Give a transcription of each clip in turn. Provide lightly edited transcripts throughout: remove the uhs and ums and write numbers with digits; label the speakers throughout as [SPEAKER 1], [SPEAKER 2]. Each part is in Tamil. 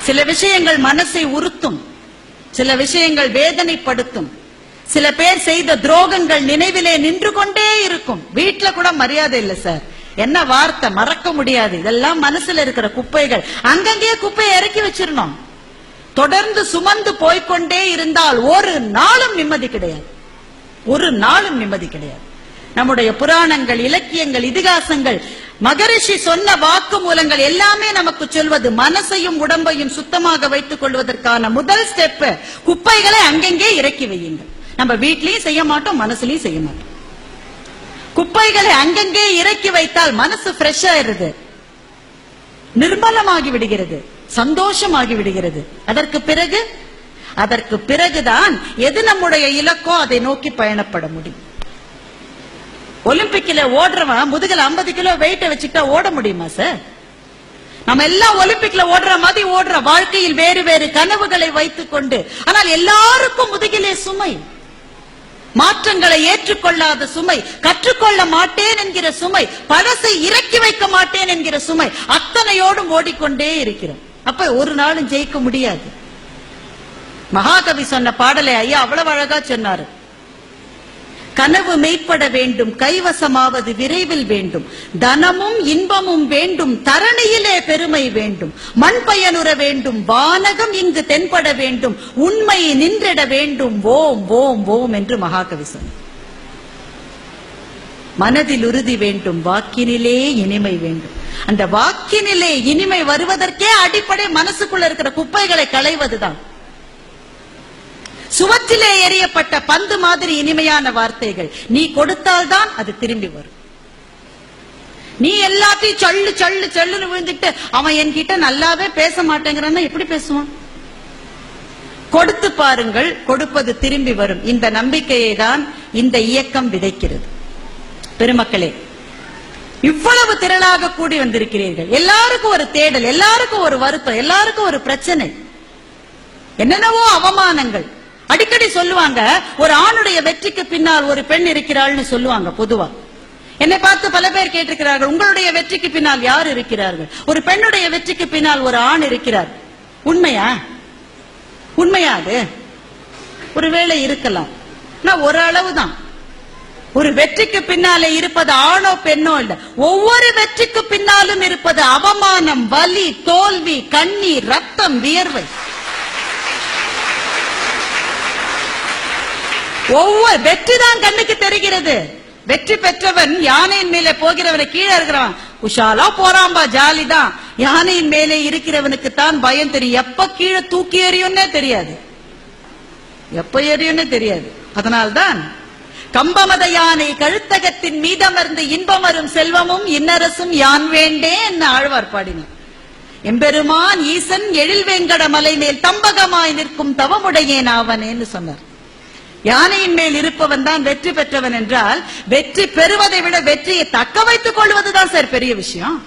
[SPEAKER 1] சில விஷயங்கள் மனசை உறுத்தும், சில விஷயங்கள் வேதனைப்படுத்தும், சில பேர் செய்த துரோகங்கள் நினைவிலே நின்று கொண்டே இருக்கும். வீட்டுல கூட மரியாதை இல்ல சார், என்ன வார்த்தை மறக்க முடியாது. இதெல்லாம் மனசுல இருக்கிற குப்பைகள். அங்கங்கே குப்பையை இறக்கி வச்சிடணும். தொடர்ந்து சுமந்து போய்கொண்டே இருந்தால் ஒரு நாளும் நிம்மதி கிடையாது, ஒரு நாளும் நிம்மதி கிடையாது. நம்முடைய புராணங்கள், இலக்கியங்கள், இதிகாசங்கள், மகரிஷி சொன்ன வாக்கு மூலங்கள் எல்லாமே நமக்கு சொல்வது மனசையும் உடம்பையும் சுத்தமாக வைத்துக் கொள்வதற்கான முதல் ஸ்டெப் குப்பைகளை அங்கெங்கே இறக்கி வையுங்கள். நம்ம வீட்லயும் செய்ய மாட்டோம், மனசுலயும் செய்ய மாட்டோம். குப்பைகளை அங்கங்கே இறக்கி வைத்தால் மனசு ஃப்ரெஷ் ஆயிருது, நிர்மலமாகி விடுகிறது, சந்தோஷமாகி விடுகிறது. அதற்கு பிறகுதான் எது நம்முடைய இலக்கோ அதை நோக்கி பயணப்பட முடியும். ஒலிம்பிக்ல ஓடுறவன் முதுகுல 50 கிலோ வெயிட்ட வச்சுக்கிட்டா ஓட முடியுமா சார்? நம்ம எல்லாம் ஒலிம்பிக்ல ஓடுற மாதிரி ஓடுற, வாழ்க்கையில் வேறு வேறு கனவுகளை வைத்துக் கொண்டு. ஆனால் எல்லாருக்கும் முதுகிலே சுமை, மாற்றங்களை ஏற்றுக்கொள்ளாத சுமை, கற்றுக்கொள்ள மாட்டேன் என்கிற சுமை, பழசை இறக்கி வைக்க மாட்டேன் என்கிற சுமை, அத்தனையோடும் ஓடிக்கொண்டே இருக்கிறோம். அப்ப ஒரு நாளும் ஜெயிக்க முடியாது. மகாகவி சொன்ன பாடலை ஐயா அவ்வளவு அழகா சொன்னாரு. கனவு மெய்ப்பட வேண்டும், கைவசமாவது விரைவில் வேண்டும், தனமும் இன்பமும் வேண்டும், தரணியிலே பெருமை வேண்டும், மண் பயனுற வேண்டும், வானகம் இங்கு தென்பட வேண்டும், உண்மை நின்றிட வேண்டும், ஓம் ஓம் ஓம் என்று மகாகவி சொன்னார். மனதில் உறுதி வேண்டும், வாக்கினிலே இனிமை வேண்டும். அந்த வாக்கினிலே இனிமை வருவதற்கே அடிப்படை மனசுக்குள்ள இருக்கிற குப்பைகளை களைவதுதான். சுவற்றிலே எறியப்பட்ட பந்து மாதிரி இனிமையான வார்த்தைகள் நீ கொடுத்தால்தான் அது திரும்பி வரும். நீ எல்லாத்தையும் சல்லு சல்லு சல்லுன்னு விழுந்துட்டு அவன் என்கிட்ட நல்லாவே பேச மாட்டேங்கிறான்னா எப்படி பேசுவான்? கொடுத்து பாருங்கள், கொடுப்பது திரும்பி வரும். இந்த நம்பிக்கையை தான் இந்த இயக்கம் விதைக்கிறது. பெருமக்களே, இவ்வளவு திரளாக கூடி வந்திருக்கிறீர்கள். எல்லாருக்கும் ஒரு தேடல், எல்லாருக்கும் ஒரு வருத்தம், எல்லாருக்கும் ஒரு பிரச்சனை, என்னென்னவோ அவமானங்கள். அடிக்கடி சொல்லுவாங்க, ஒரு ஆணுடைய வெற்றிக்கு பின்னால் ஒரு பெண் இருக்கிறாள்னு சொல்லுவாங்க. பொதுவா என்னை பார்த்து பல பேர் கேட்டிருக்கிறார்கள், உங்களுடைய வெற்றிக்கு பின்னால் யார் இருக்கிறார்கள்? ஒரு பெண்ணுடைய வெற்றிக்கு பின்னால் ஒரு ஆண் இருக்கிறார். உண்மையா? உண்மையா? அது ஒருவேளை இருக்கலாம், ஒரு அளவுதான். ஒரு வெற்றிக்கு பின்னாலே இருப்பது ஆணோ பெண்ணோ இல்ல, ஒவ்வொரு வெற்றிக்கு பின்னாலும் இருப்பது அவமானம், வலி, தோல்வி, கண்ணீர், ரத்தம், வியர்வை. ஒவ்வொரு வெற்றி தான் கண்ணுக்கு தெரிகிறது. வெற்றி பெற்றவன் யானையின் மேலே போகிறவனை கீழே இருக்கிறவன் உஷாலா போறான்பா, ஜாலிதான். யானையின் மேலே இருக்கிறவனுக்கு தான் பயம் தெரியும். எப்ப கீழே தூக்கி எறியும்னே தெரியாது, எப்ப எறியும்னே தெரியாது. அதனால்தான் கம்பமத யானை கழுத்தகத்தின் மீதமர்ந்து இன்பமரும் செல்வமும் இன்னரசும் யான் வேண்டே என்ன ஆழ்வார் பாடினார். எம்பெருமான் ஈசன் எழில் வேங்கட மலை மேல் தம்பகமாய் நிற்கும் தவமுடையேன் ஆவனேன்னு சொன்னார். யானையின் மேல் இருப்பவன் தான் வெற்றி பெற்றவன் என்றால், வெற்றி பெறுவதை விட வெற்றியை தக்க வைத்துக் கொள்வதுதான் சார் பெரிய விஷயம்.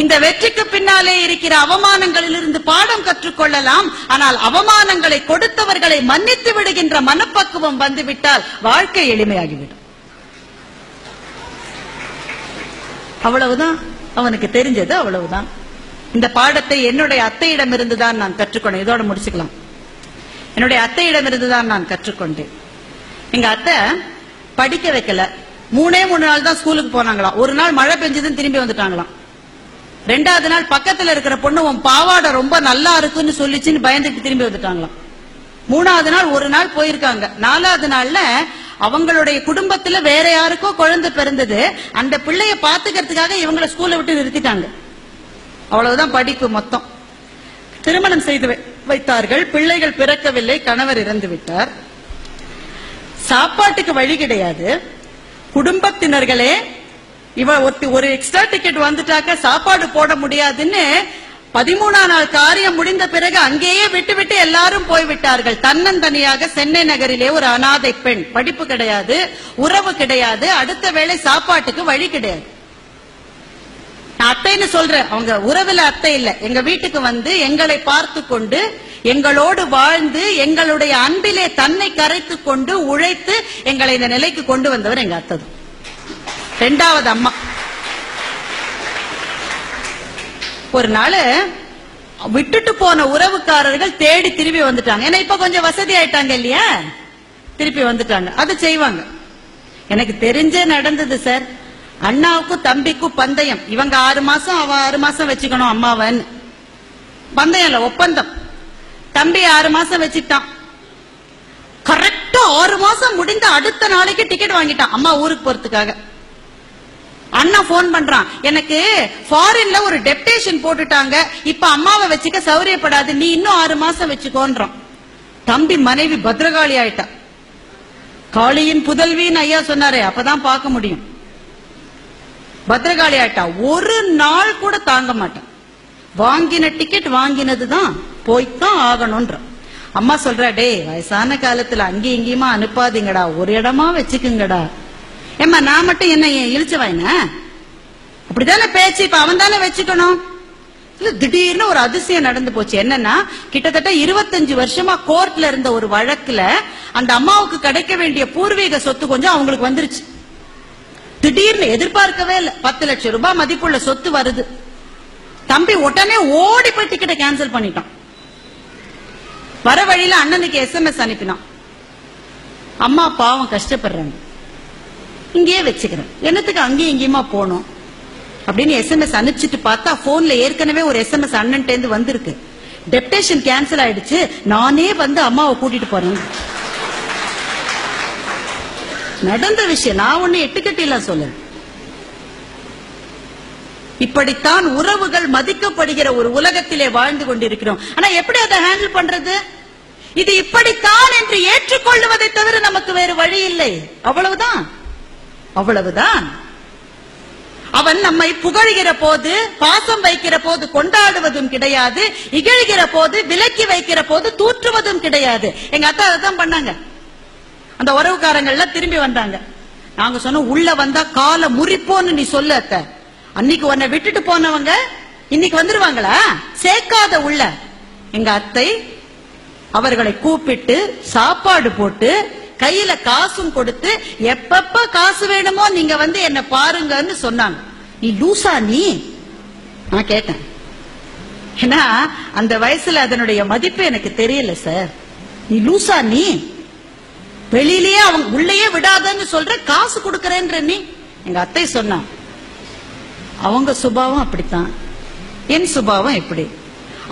[SPEAKER 1] இந்த வெற்றிக்கு பின்னாலே இருக்கிற அவமானங்களிலிருந்து பாடம் கற்றுக்கொள்ளலாம். ஆனால் அவமானங்களை கொடுத்தவர்களை மன்னித்து விடுகின்ற மனப்பக்குவம் வந்துவிட்டால் வாழ்க்கை எளிமையாகிவிடும். அவ்வளவுதான் அவனுக்கு தெரிஞ்சது, அவ்வளவுதான். இந்த பாடத்தை என்னுடைய அத்தையிடமிருந்துதான் நான் கற்றுக்கொண்டேன். இதோட முடிச்சுக்கலாம். என்னுடைய அத்தையிடமிருந்துதான் நான் கற்றுக்கொண்டேன். எங்க அத்தை படிக்க வைக்கல, 3 நாள் தான் ஸ்கூலுக்கு போனாங்களாம். ஒரு நாள் மழை பெஞ்சதுன்னு திரும்பி வந்துட்டாங்களாம். 2வது நாள் பக்கத்துல இருக்கிற பொண்ணு உன் பாவாடை ரொம்ப நல்லா இருக்குன்னு சொல்லிச்சுன்னு பயந்துட்டு திரும்பி வந்துட்டாங்களாம். 3வது நாள் ஒரு நாள் போயிருக்காங்க. 4வது நாள்ல அவங்களுடைய குடும்பத்துல வேற யாருக்கோ குழந்தை பிறந்தது. அந்த பிள்ளைய பாத்துக்கிறதுக்காக இவங்களை ஸ்கூல்ல விட்டு நிறுத்திட்டாங்க. அவ்வளவுதான் படிப்பு மொத்தம். திருமணம் செய்து வைத்தார்கள். பிள்ளைகள் பிறக்கவில்லை, கணவர் இறந்து விட்டார். சாப்பாட்டுக்கு வழி கிடையாது. குடும்பத்தினர்களே இவ ஒரு எக்ஸ்ட்ரா டிக்கெட் வந்துட்டாக்க சாப்பாடு போட முடியாதுன்னு 13ஆம் நாள் காரியம் முடிந்த பிறகு அங்கேயே விட்டு எல்லாரும் போய்விட்டார்கள். தன்னந்தனியாக சென்னை நகரிலே ஒரு அனாதை பெண். படிப்பு கிடையாது, உறவு கிடையாது, அடுத்த வேளை சாப்பாட்டுக்கு வழி கிடையாது. அத்தைன்னு சொல்றேன், அவங்க உறவுல அத்தை இல்ல. எங்க வீட்டுக்கு வந்து எங்களை பார்த்து கொண்டு எங்களோடு வாழ்ந்து எங்களுடைய அன்பிலே தன்னை கரைத்து கொண்டு உழைத்து எங்களை இந்த நிலைக்கு கொண்டு வந்தவர் எங்க அத்தை. 2வது அம்மா. ஒரு நாள் விட்டுட்டு போன உறவுக்காரர்கள் தேடி திரும்பி வந்துட்டாங்க. ஏன்னா இப்ப கொஞ்சம் வசதி ஆயிட்டாங்க இல்லையா, திருப்பி வந்துட்டாங்க. அது செய்வாங்க. எனக்கு தெரிஞ்சே நடந்தது சார். அண்ணாவுக்கும் தம்பிக்கும் பந்தயம். இவங்க 6 மாசம் அவ 6 மாசம் வச்சுக்கணும் அம்மாவன். பந்தயம் இல்ல, ஒப்பந்தம். தம்பி 6 மாசம் வச்சுட்டான். கரெக்டா 6 மாசம் முடிந்த அடுத்த நாளைக்கு டிக்கெட் வாங்கிட்டான் அம்மா ஊருக்கு போறதுக்காக. அண்ணா போன் பண்றான், எனக்கு ஃபாரின்ல ஒரு டெப்டேஷன் போட்டுட்டாங்க, இப்ப அம்மாவை வச்சுக்க சௌரியப்படாது, நீ இன்னும் 6 மாசம் வச்சுக்கோன்றான். தம்பி மனைவி பத்ரகாளி ஆயிட்டா. காளியின் புதல்வின்னு ஐயா சொன்னாரே, அப்பதான் பார்க்க முடியும். பத்ரகாளி ஆயிட்டா. ஒரு நாள் கூட தாங்க மாட்டான். வாங்கின டிக்கெட் வாங்கினதுதான், போய்தான் ஆகணும்ன்ற. அம்மா சொல்றா, டே வயசான காலத்துல அங்கேயும் இங்கேயுமா அனுப்பாதீங்கடா, ஒரு இடமா வச்சுக்குங்கடா. ஏமா நான் மட்டும் என்ன இழிச்சவாயின? அப்படித்தானே பேச்சு. இப்ப அவன் தானே வச்சுக்கணும். திடீர்னு ஒரு அதிசயம் நடந்து போச்சு. என்னன்னா, கிட்டத்தட்ட 25 வருஷமா கோர்ட்ல இருந்த ஒரு வழக்குல அந்த அம்மாவுக்கு கிடைக்க வேண்டிய பூர்வீக சொத்து கொஞ்சம் அவங்களுக்கு வந்துருச்சு. திடீர்னு எதிர்பார்க்கவே இல்ல, 10 லட்சம் ரூபாய் மதிப்புள்ள சொத்து வருது. தம்பி உடனே ஓடி போய் டிக்கெட்டை கேன்சல் பண்ணிட்டான். வர வழியில அண்ணனுக்கு SMS அனுப்பினான், அம்மா பாவம் கஷ்டப்படுறாங்க, இங்கேயே வச்சுக்கிறேன், என்னத்துக்கு அங்கேயும் இங்கேயுமா போனோம் அப்படின்னு SMS அனுப்பிச்சிட்டு பார்த்தா போன்ல ஏற்கனவே ஒரு SMS அண்ணன்ட்ட இருந்து வந்திருக்கு. டெப்டேஷன் கேன்சல் ஆயிடுச்சு, நானே வந்து அம்மாவை கூட்டிட்டு போறேன். நடந்த விஷயம், நான் ஒண்ணு எட்டுக்கட்டில சொல்ல. இப்படித்தான் உறவுகள் மதிக்கப்படுகிற ஒரு உலகத்திலே வாழ்ந்து கொண்டிருக்கிறோம். ஆனா எப்படி அதை ஹேண்டில் பண்றது? இது இப்படித்தான் என்று ஏற்றுக்கொள்வதை தவிர நமக்கு வேறு வழி இல்லை. அவ்வளவுதான், அவ்வளவுதான். அவன் நம்மை புகழ்கிற போது, பாசம் வைக்கிற போது கொண்டாடுவதும் கிடையாது, இகழ்கிற போது விலக்கி வைக்கிற போது தூற்றுவதும் கிடையாது. எங்க அத்தா அதான் பண்ணாங்க. அந்த உறவுக்காரங்க திரும்பி வந்தாங்க. நாங்க சொன்னோம், உள்ள வந்தா காலை முறிப்போன்னு நீ சொல்லு அத்தை. அன்னைக்கு உன்னை விட்டுட்டு போனவங்க இன்னைக்கு வந்துருவாங்களா? சேர்க்காத உள்ள. எங்க அத்தை அவர்களை கூப்பிட்டு சாப்பாடு போட்டு கையில காசும் கொடுத்து, எப்பப்ப காசு வேணுமோ நீங்க வந்து என்ன பாருங்கன்னு சொன்னாங்க. நீ லூசா நீ? நான் கேட்டேன். ஏன்னா அந்த வயசுல அதனுடைய மதிப்பு எனக்கு தெரியல சார். நீ லூசா நீ? வெளியிலேயே அவங்க உள்ளேயே விடாதன்னு சொல்ற, காசு கொடுக்கறேன்ற நீ? எங்க அத்தை சொன்னா, அவங்க சுபாவம் அப்படித்தான், என் சுபாவம் எப்படி?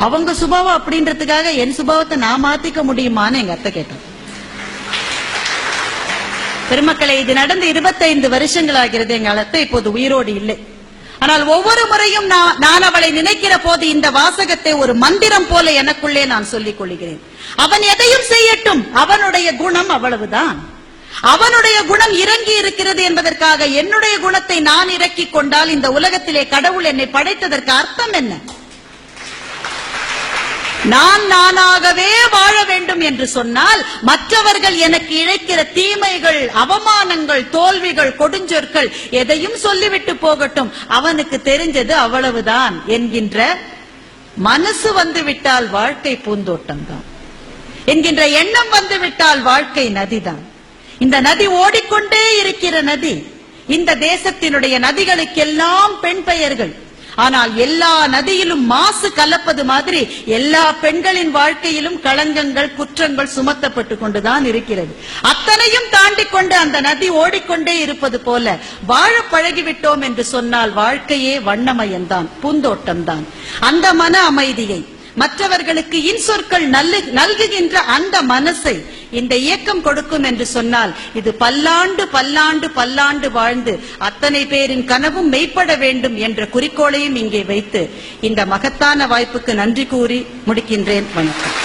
[SPEAKER 1] அவங்க சுபாவம் அப்படின்றதுக்காக என் சுபாவத்தை நான் மாத்திக்க முடியுமான்னு எங்க அத்தை கேட்டான். பெருமக்களை, இது நடந்து 25 வருஷங்கள் ஆகிறது. எங்க அத்தை இப்போது உயிரோடு இல்லை. ஆனால் ஒவ்வொரு முறையும் நான் அவளை நினைக்கிற போது இந்த வாசகத்தை ஒரு மந்திரம் போல எனக்குள்ளே நான் சொல்லிக் கொள்கிறேன். அவன் எதையும் செய்யட்டும், அவனுடைய குணம் அவ்வளவுதான். அவனுடைய குணம் இறங்கி இருக்கிறது என்பதற்காக என்னுடைய குணத்தை நான் இறக்கிக் கொண்டால் இந்த உலகத்திலே கடவுள் என்னை படைத்ததற்கு அர்த்தம் என்ன? நான் நானாகவே வாழ வேண்டும் என்று சொன்னால் மற்றவர்கள் எனக்கு இழைக்கிற தீமைகள், அவமானங்கள், தோல்விகள், கொடுஞ்சொற்கள் எதையும் சொல்லிவிட்டு போகட்டும், அவனுக்கு தெரிஞ்சது அவ்வளவுதான் என்கின்ற மனசு வந்துவிட்டால் வாழ்க்கை பூந்தோட்டம் தான், என்கின்ற எண்ணம் வந்துவிட்டால் வாழ்க்கை நதிதான். இந்த நதி ஓடிக்கொண்டே இருக்கிற நதி. இந்த தேசத்தினுடைய நதிகளுக்கெல்லாம் பெண் பெயர்கள். ஆனால் எல்லா நதியிலும் மாசு கலப்பது மாதிரி எல்லா பெண்களின் வாழ்க்கையிலும் களங்கங்கள், குற்றங்கள் சுமத்தப்பட்டு கொண்டுதான் இருக்கிறது. அத்தனையும் தாண்டி கொண்டு அந்த நதி ஓடிக்கொண்டே இருப்பது போல வாழ பழகிவிட்டோம் என்று சொன்னால் வாழ்க்கையே வண்ணமயம்தான், பூந்தோட்டம்தான். அந்த மன அமைதியை, மற்றவர்களுக்கு இன்சொற்கள் நல்குகின்ற அந்த மனசை இந்த இயக்கம் கொடுக்கும் என்று சொன்னால் இது பல்லாண்டு பல்லாண்டு பல்லாண்டு வாழ்ந்து அத்தனை பேரின் கனவும் மெய்ப்பட வேண்டும் என்ற குறிக்கோளையும் இங்கே வைத்து இந்த மகத்தான வாய்ப்புக்கு நன்றி கூறி முடிக்கின்றேன். வணக்கம்.